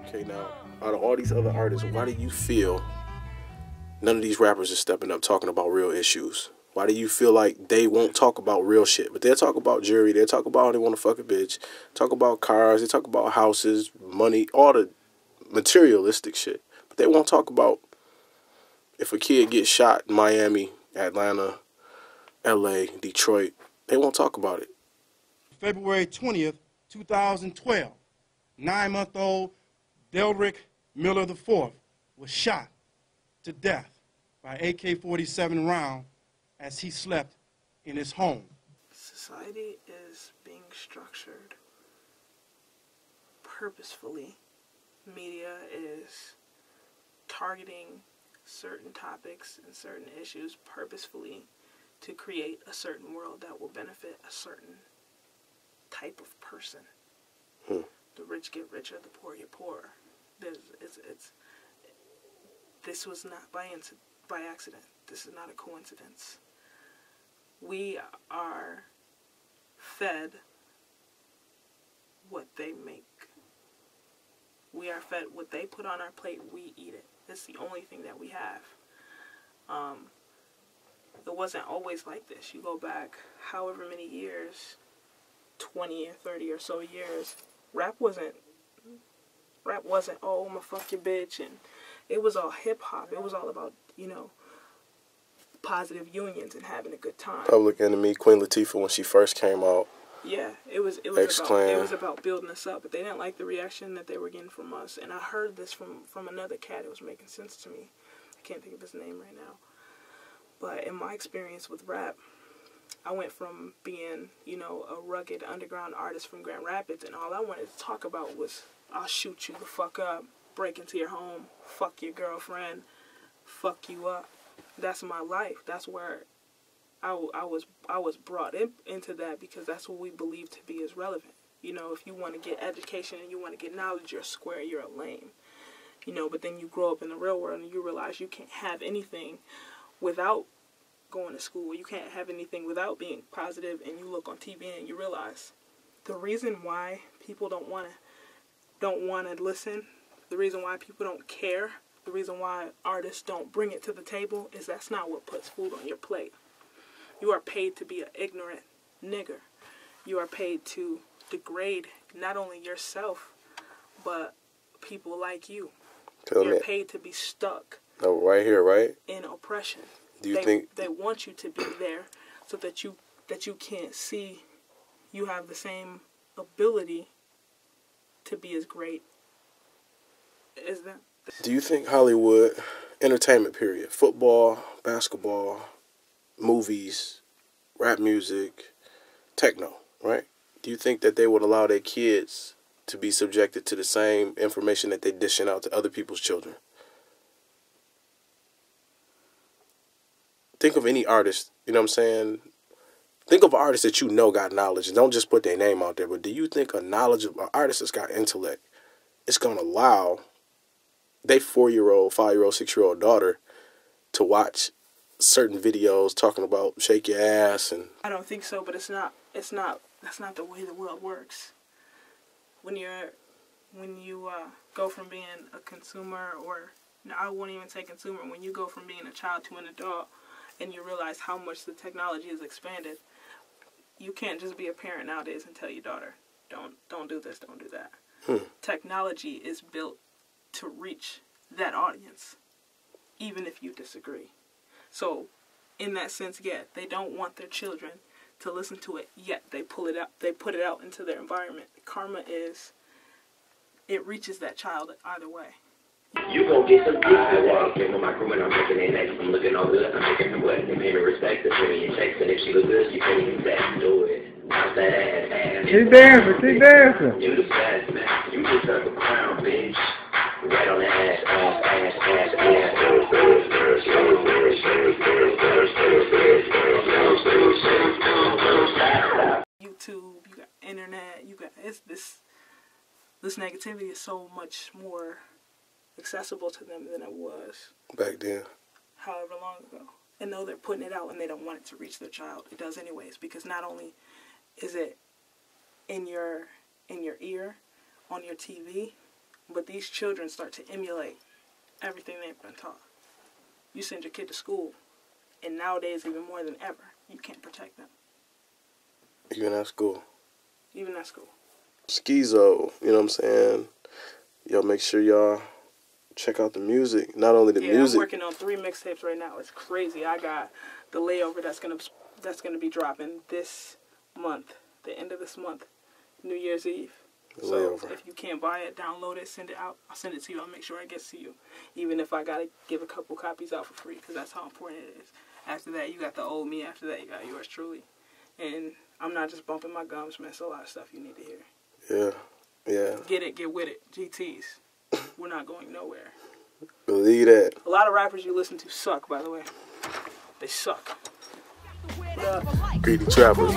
Okay, now, out of all these other artists, why do you feel none of these rappers are stepping up talking about real issues? Why do you feel like they won't talk about real shit? But they'll talk about jury, they'll talk about how they want to fuck a bitch, talk about cars, they talk about houses, money, all the materialistic shit. But they won't talk about if a kid gets shot in Miami, Atlanta, LA, Detroit. They won't talk about it. February 20th, 2012, 9-month-old Delrick Miller IV was shot to death by AK-47 round as he slept in his home. Society is being structured purposefully. Media is targeting certain topics and certain issues purposefully to create a certain world that will benefit a certain type of person. The rich get richer, the poor get poorer. This was not by accident. This is not a coincidence. We are fed what they make. We are fed what they put on our plate. We eat it. It's the only thing that we have. It wasn't always like this. You go back however many years, 20 or 30 or so years, rap wasn't, oh, I'ma fuck your bitch, and it was all hip-hop. It was all about, you know, positive unions and having a good time. Public Enemy, Queen Latifah, when she first came out. Yeah, it was about building us up, but they didn't like the reaction that they were getting from us. And I heard this from another cat. It was making sense to me. I can't think of his name right now. But in my experience with rap, I went from being, you know, a rugged underground artist from Grand Rapids, and all I wanted to talk about was, I'll shoot you the fuck up, break into your home, fuck your girlfriend, fuck you up. That's my life. That's where I was brought into that, because that's what we believe to be is relevant. You know, if you want to get education and you want to get knowledge, you're a square, you're a lame. You know, but then you grow up in the real world and you realize you can't have anything without going to school. You can't have anything without being positive, and you look on TV and you realize the reason why people don't want to listen, the reason why people don't care, the reason why artists don't bring it to the table is that's not what puts food on your plate. You are paid to be an ignorant nigger. You are paid to degrade not only yourself, but people like you. You're paid to be stuck. Oh, right here, right? In oppression. Do you think they want you to be there so that you can't see you have the same ability to be as great as them? Do you think Hollywood, entertainment period, football, basketball, movies, rap music, techno, right? Do you think that they would allow their kids to be subjected to the same information that they're dishing out to other people's children? Think of any artist, you know what I'm saying? Think of an artist that you know got knowledge, and don't just put their name out there, but do you think an artist that's got intellect is going to allow their 4-year-old, 5-year-old, 6-year-old daughter to watch certain videos talking about shake your ass? And I don't think so, but that's not the way the world works. When you go from being a consumer, or no, I won't even say consumer, when you go from being a child to an adult and you realize how much the technology has expanded, you can't just be a parent nowadays and tell your daughter, don't do this, don't do that. Technology is built to reach that audience, even if you disagree. So, in that sense, yeah, they don't want their children to listen to it, yet they put it out into their environment. Karma is, it reaches that child either way. You gon' get some dick. I walk in my room and I'm looking in next. I'm looking all good. I'm making some wet and paying respect to me and checks. And if she look good, you can't even do it. Bounce that ass. Keep dancing, keep dancing. You the best, man. You deserve a crown, bitch. Right on the ass, ass, ass, ass, ass. YouTube, you got internet, you got this negativity is so much more accessible to them than it was back then, however long ago. And though they're putting it out and they don't want it to reach their child, it does anyways, because not only is it in your ear, on your TV, But these children start to emulate everything they've been taught. You send your kid to school, and nowadays even more than ever, you can't protect them. Even at school. Even at school. SKEEZO, you know what I'm saying? Y'all make sure y'all check out the music. Not only the music. I'm working on 3 mixtapes right now. It's crazy. I got the layover that's gonna be dropping this month, the end of this month, New Year's Eve. So if you can't buy it, download it, send it out. I'll send it to you. I'll make sure it gets to you. Even if I got to give a couple copies out for free, because that's how important it is. After that, you got the old me. After that, you got yours truly. And I'm not just bumping my gums, man. It's a lot of stuff you need to hear. Yeah, yeah. Get it, get with it. GTs. We're not going nowhere. Believe that. A lot of rappers you listen to suck, by the way. They suck. Greedy trappers.